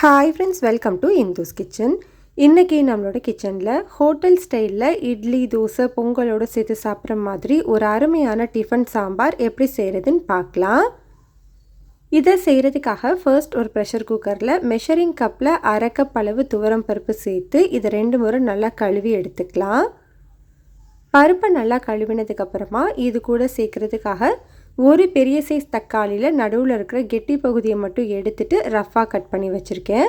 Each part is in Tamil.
Hi friends, welcome to Indhu's kitchen. இன்னைக்கு நம்மளோட கிச்சன்ல ஹோட்டல் ஸ்டைல்ல இட்லி, தோசை, பொங்கலோட சேர்த்து சாப்பிட்ற மாதிரி ஒரு அருமையான டிஃபன் சாம்பார் எப்படி செய்கிறதுன்னு பார்க்கலாம். இதை செய்கிறதுக்காக ஃபர்ஸ்ட் ஒரு ப்ரெஷர் குக்கரில் மெஷரிங் கப்பில் அரை கப் அளவு துவரம் பருப்பு சேர்த்து இதை 2 முறை நல்லா கழுவி எடுத்துக்கலாம். பருப்பை நல்லா கழுவினதுக்கப்புறமா இது கூட சேர்க்குறதுக்காக ஒரு பெரிய சைஸ் தக்காளியில் நடுவில் இருக்கிற கெட்டி பகுதியை மட்டும் எடுத்துட்டு ரஃப்பாக கட் பண்ணி வச்சுருக்கேன்.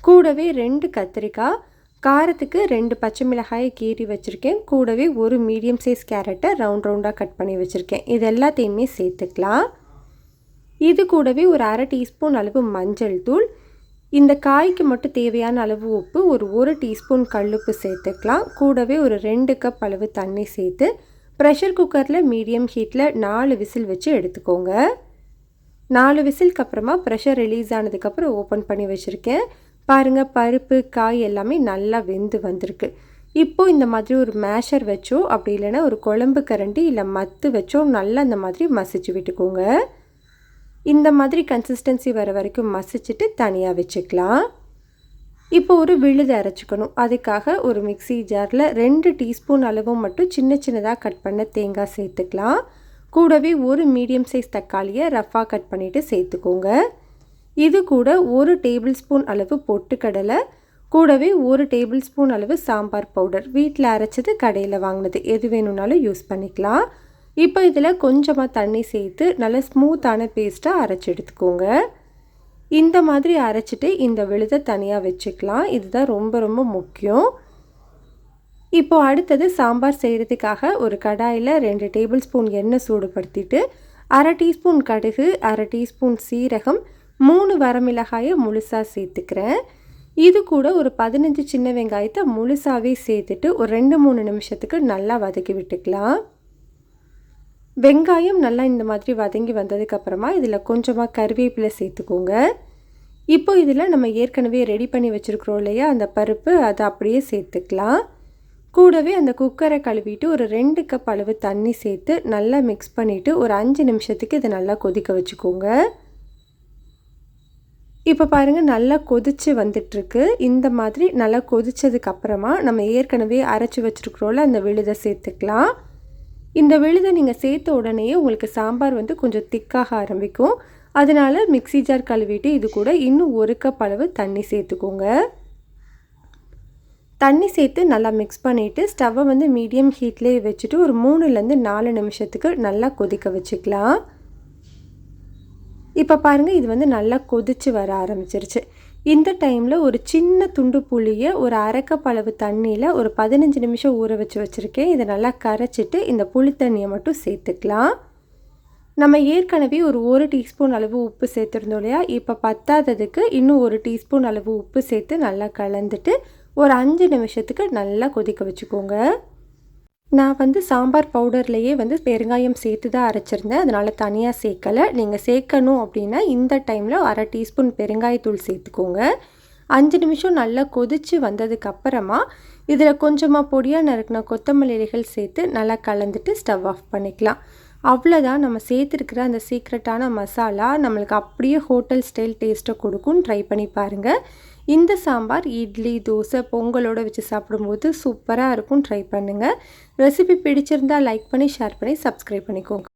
கூடவே 2 கத்திரிக்காய், காரத்துக்கு 2 பச்சை மிளகாயை கீறி வச்சுருக்கேன். கூடவே ஒரு மீடியம் சைஸ் கேரட்டை ரவுண்டாக கட் பண்ணி வச்சுருக்கேன். இது எல்லாத்தையுமே சேர்த்துக்கலாம். இது கூடவே ஒரு அரை டீஸ்பூன் அளவு மஞ்சள் தூள், இந்த காய்க்கு மட்டும் தேவையான அளவு உப்பு, ஒரு டீஸ்பூன் கல்லுப்பு சேர்த்துக்கலாம். கூடவே ஒரு 2 கப் அளவு தண்ணி சேர்த்து ப்ரெஷர் குக்கரில் மீடியம் ஹீட்டில் 4 விசில் வச்சு எடுத்துக்கோங்க. 4 விசிலுக்கு அப்புறமா ப்ரெஷர் ரிலீஸ் ஆனதுக்கப்புறம் ஓப்பன் பண்ணி வச்சுருக்கேன். பாருங்கள், பருப்பு காய் எல்லாமே நல்லா வெந்து வந்திருக்கு. இப்போது இந்த மாதிரி ஒரு மேஷர் வச்சோ அப்படி இல்லைன்னா ஒரு குழம்பு கரண்டி இல்லை மத்து வச்சோ நல்லா இந்த மாதிரி மசிச்சு விட்டுக்கோங்க. இந்த மாதிரி கன்சிஸ்டன்சி வர வரைக்கும் மசிச்சுட்டு தனியாக வச்சுக்கலாம். இப்போ ஒரு விழுது அரைச்சிக்கணும். அதுக்காக ஒரு மிக்சி ஜாரில் 2 டீஸ்பூன் அளவு மட்டும் சின்னதாக கட் பண்ண தேங்காய் சேர்த்துக்கலாம். கூடவே ஒரு மீடியம் சைஸ் தக்காளியை ரஃப்பாக கட் பண்ணிவிட்டு சேர்த்துக்கோங்க. இது கூட 1 டேபிள் ஸ்பூன் அளவு பொட்டுக்கடலை, கூடவே 1 டேபிள் ஸ்பூன் அளவு சாம்பார் பவுடர், வீட்டில் அரைச்சது கடையில் வாங்கினது எது வேணும்னாலும் யூஸ் பண்ணிக்கலாம். இப்போ இதில் கொஞ்சமாக தண்ணி சேர்த்து நல்லா ஸ்மூத்தான பேஸ்ட்டாக அரைச்சி எடுத்துக்கோங்க. இந்த மாதிரி அரைச்சிட்டு இந்த விழுதை தனியாக வச்சுக்கலாம். இதுதான் ரொம்ப முக்கியம். இப்போது அடுத்தது சாம்பார் செய்கிறதுக்காக ஒரு கடாயில் 2 டேபிள் ஸ்பூன் எண்ணெய் சூடுபடுத்திட்டு அரை டீஸ்பூன் கடுகு, அரை டீஸ்பூன் சீரகம், 3 வரமிளகாயை முழுசாக சேர்த்துக்கிறேன். இது கூட ஒரு 15 சின்ன வெங்காயத்தை முழுசாகவே சேர்த்துட்டு ஒரு 2-3 நிமிஷத்துக்கு நல்லா வதக்கி விட்டுக்கலாம். வெங்காயம் நல்லா இந்த மாதிரி வதங்கி வந்ததுக்கப்புறமா இதில் கொஞ்சமாக கருவேப்பிலை சேர்த்துக்கோங்க. இப்போ இதில் நம்ம ஏற்கனவே ரெடி பண்ணி வச்சுருக்கிறோம் இல்லையா அந்த பருப்பு, அதை அப்படியே சேர்த்துக்கலாம். கூடவே அந்த குக்கரை கழுவிட்டு ஒரு 2 கப் அளவு தண்ணி சேர்த்து நல்லா மிக்ஸ் பண்ணிவிட்டு ஒரு 5 நிமிஷத்துக்கு இதை நல்லா கொதிக்க வச்சுக்கோங்க. இப்போ பாருங்கள், நல்லா கொதித்து வந்துட்டுருக்கு. இந்த மாதிரி நல்லா கொதித்ததுக்கப்புறமா நம்ம ஏற்கனவே அரைச்சி வச்சுருக்கிறோம்ல அந்த விழுதை சேர்த்துக்கலாம். இந்த விழுதை நீங்கள் சேர்த்த உடனேயே உங்களுக்கு சாம்பார் கொஞ்சம் திக்காக ஆரம்பிக்கும். அதனால் மிக்சி ஜார் கழுவிட்டு இது கூட இன்னும் 1 கப் அளவு தண்ணி சேர்த்துக்கோங்க. தண்ணி சேர்த்து நல்லா மிக்ஸ் பண்ணிவிட்டு ஸ்டவ்வை மீடியம் ஹீட்லேயே வச்சுட்டு ஒரு 3லேருந்து 4 நிமிஷத்துக்கு நல்லா கொதிக்க வச்சுக்கலாம். இப்போ பாருங்கள், இது நல்லா கொதித்து வர ஆரம்பிச்சிருச்சு. இந்த டைமில் ஒரு சின்ன துண்டு புளியை ஒரு அரை கப் அளவு தண்ணியில் ஒரு 15 நிமிஷம் ஊற வச்சுருக்கேன். இதை நல்லா கரைச்சிட்டு இந்த புளி தண்ணியை மட்டும் சேர்த்துக்கலாம். நம்ம ஏற்கனவே ஒரு டீஸ்பூன் அளவு உப்பு சேர்த்துருந்தோம் இல்லையா, இப்போ பத்தாததுக்கு இன்னும் 1 டீஸ்பூன் அளவு உப்பு சேர்த்து நல்லா கலந்துட்டு ஒரு 5 நிமிஷத்துக்கு நல்லா கொதிக்க வச்சுக்கோங்க. நான் சாம்பார் பவுடர்லேயே பெருங்காயம் சேர்த்து தான் அரைச்சிருந்தேன். அதனால் தனியாக சேர்க்கலை. நீங்கள் சேர்க்கணும் அப்படின்னா இந்த டைமில் அரை டீஸ்பூன் பெருங்காயத்தூள் சேர்த்துக்கோங்க. 5 நிமிஷம் நல்லா கொதித்து வந்ததுக்கப்புறமா இதில் கொஞ்சமாக பொடியாக நறுக்கின கொத்தமல்லி இலைகள் சேர்த்து நல்லா கலந்துட்டு ஸ்டவ் ஆஃப் பண்ணிக்கலாம். அவ்வளோதான், நம்ம சேர்த்துருக்கிற அந்த சீக்ரெட்டான மசாலா நம்மளுக்கு அப்படியே ஹோட்டல் ஸ்டைல் டேஸ்ட்டை கொடுக்கும். ட்ரை பண்ணி பாருங்கள். இந்த சாம்பார் இட்லி, தோசை, பொங்கலோடு வச்சு சாப்பிடும்போது சூப்பராக இருக்கும். ட்ரை பண்ணுங்கள். ரெசிபி பிடிச்சிருந்தால் லைக் பண்ணி, ஷேர் பண்ணி, சப்ஸ்கிரைப் பண்ணிக்கோங்க.